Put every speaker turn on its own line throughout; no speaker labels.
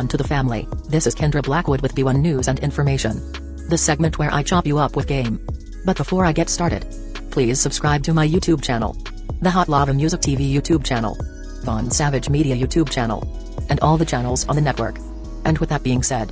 on to the family. This is Kendra Blackwood with B1 News and Information. The segment where I chop you up with game. But before I get started, please subscribe to my YouTube channel, the Hot Lava Music TV YouTube channel, Von Savage Media YouTube channel, and all the channels on the network. And with that being said,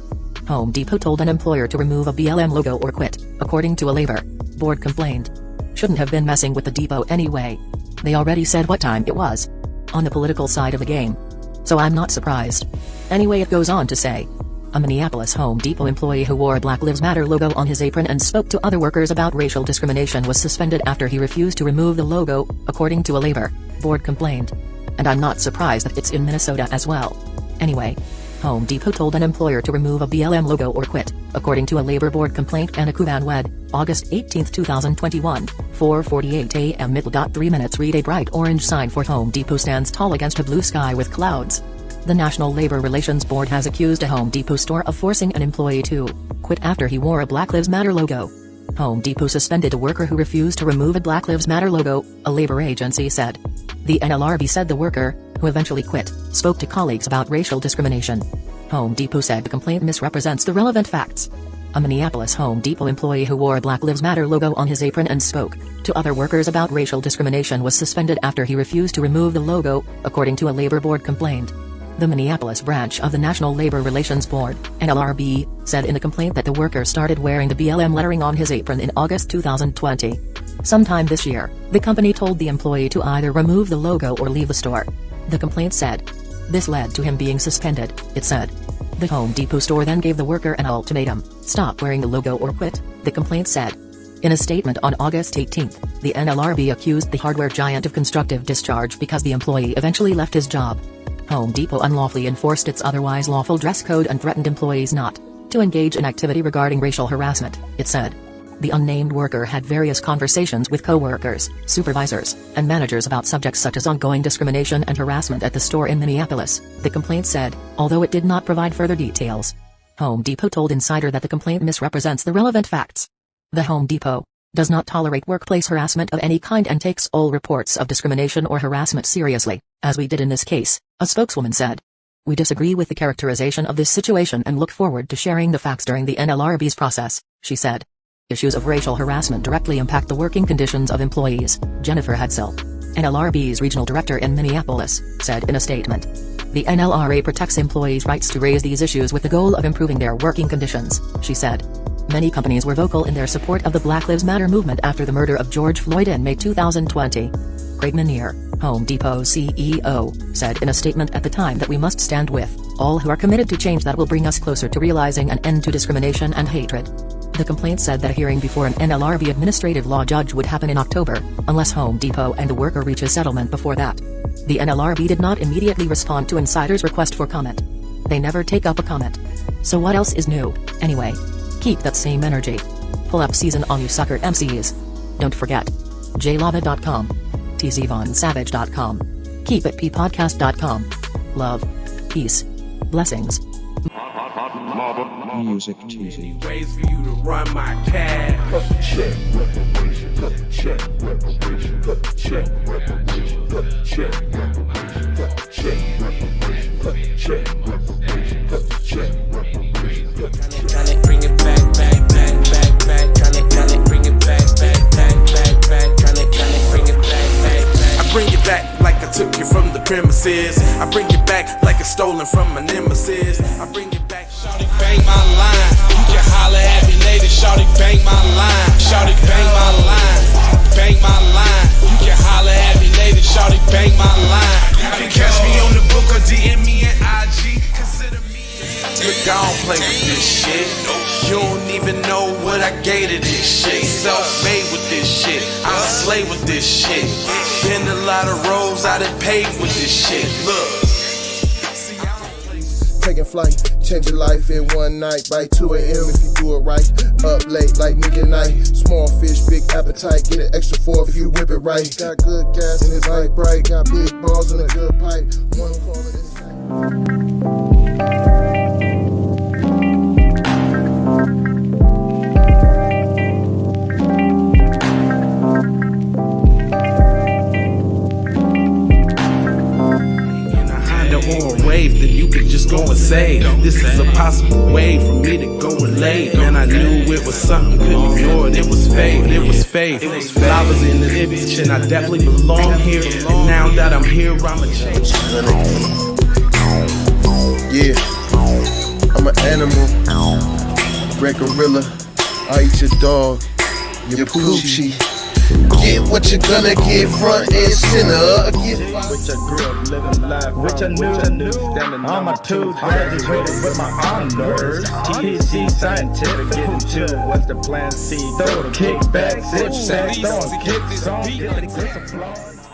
Home Depot told an employer to remove a BLM logo or quit, according to a labor board complaint. Shouldn't have been messing with the depot anyway. They already said what time it was. On the political side of the game. So I'm not surprised. Anyway, it goes on to say, a Minneapolis Home Depot employee who wore a Black Lives Matter logo on his apron and spoke to other workers about racial discrimination was suspended after he refused to remove the logo, according to a labor board complaint. And I'm not surprised that it's in Minnesota as well. Anyway, Home Depot told an employer to remove a BLM logo or quit, according to a labor board complaint. Anna Kuban-Wed, August 18, 2021, 4:48 a.m. middle. 3 minutes. Read. A bright orange sign for Home Depot stands tall against a blue sky with clouds. The National Labor Relations Board has accused a Home Depot store of forcing an employee to quit after he wore a Black Lives Matter logo. Home Depot suspended a worker who refused to remove a Black Lives Matter logo, a labor agency said. The NLRB said the worker, who eventually quit, spoke to colleagues about racial discrimination. Home Depot said the complaint misrepresents the relevant facts. A Minneapolis Home Depot employee who wore a Black Lives Matter logo on his apron and spoke to other workers about racial discrimination was suspended after he refused to remove the logo, according to a labor board complaint. The Minneapolis branch of the National Labor Relations Board, NLRB, said in the complaint that the worker started wearing the BLM lettering on his apron in August 2020. Sometime this year, the company told the employee to either remove the logo or leave the store. The complaint said. This led to him being suspended, it said. The Home Depot store then gave the worker an ultimatum: stop wearing the logo or quit, the complaint said. In a statement on August 18, the NLRB accused the hardware giant of constructive discharge because the employee eventually left his job. Home Depot unlawfully enforced its otherwise lawful dress code and threatened employees not to engage in activity regarding racial harassment, it said. The unnamed worker had various conversations with co-workers, supervisors, and managers about subjects such as ongoing discrimination and harassment at the store in Minneapolis, the complaint said, although it did not provide further details. Home Depot told Insider that the complaint misrepresents the relevant facts. The Home Depot does not tolerate workplace harassment of any kind and takes all reports of discrimination or harassment seriously, as we did in this case, a spokeswoman said. We disagree with the characterization of this situation and look forward to sharing the facts during the NLRB's process, she said. Issues of racial harassment directly impact the working conditions of employees, Jennifer Hadsell, NLRB's regional director in Minneapolis, said in a statement. The NLRA protects employees' rights to raise these issues with the goal of improving their working conditions, she said. Many companies were vocal in their support of the Black Lives Matter movement after the murder of George Floyd in May 2020. Craig Menear, Home Depot CEO, said in a statement at the time that we must stand with all who are committed to change that will bring us closer to realizing an end to discrimination and hatred. The complaint said that a hearing before an NLRB administrative law judge would happen in October, unless Home Depot and the worker reach a settlement before that. The NLRB did not immediately respond to Insider's request for comment. They never take up a comment. So what else is new, anyway? Keep that same energy. Pull up season on you sucker MCs. Don't forget. jlava.com. tzvonsavage.com. keepitppodcast.com. Love. Peace. Blessings.
Music TV.
Ways for you to run my cash.
Check reparation. Check reparation. Check reparation. Check reparation. Check reparation. Check reparation. Check reparation.
Tryna bring it back. Tryna bring it back. Tryna bring it back. I bring it back like I took you from the premises. I bring it back like it's stolen from my nemesis. I bring it back. Shawty bang my line. You can holler at me later. Shawty bang my line. Shawty bang my line. Bang my line. You can holler at me later. Shawty bang my line. You can catch me on the book or DM me at IG. Consider me. Look, I don't play with this shit. You don't even know what I gave to this shit. Self-made with this shit. I slay with this shit. Been a lot of roads I done paved with this shit. Look.
Taking flight, changing life in one night. By 2 a.m. if you do it right. Up late like midnight. Small fish, big appetite. Get an extra 4 if you whip it right. Got good gas and it's light bright. Got big balls and a good pipe. One calling it tight.
Wave, then you can just go and say. This is a possible way for me to go and lay. Man, I knew it was something, couldn't ignore it. It was fate, it was fate. Flowers in the image, and I definitely belong here. And now that I'm here, I'ma change.
Yeah, I'm an animal, red gorilla. I eat your dog, your poochie. Get what you're gonna get, front and center.
Which I grew up living life, which I knew, standing on my toes, graduated with my honors. TC scientific, getting to what's the plan? C, throw the kickback, sit back, throwing kicks on, get the applause.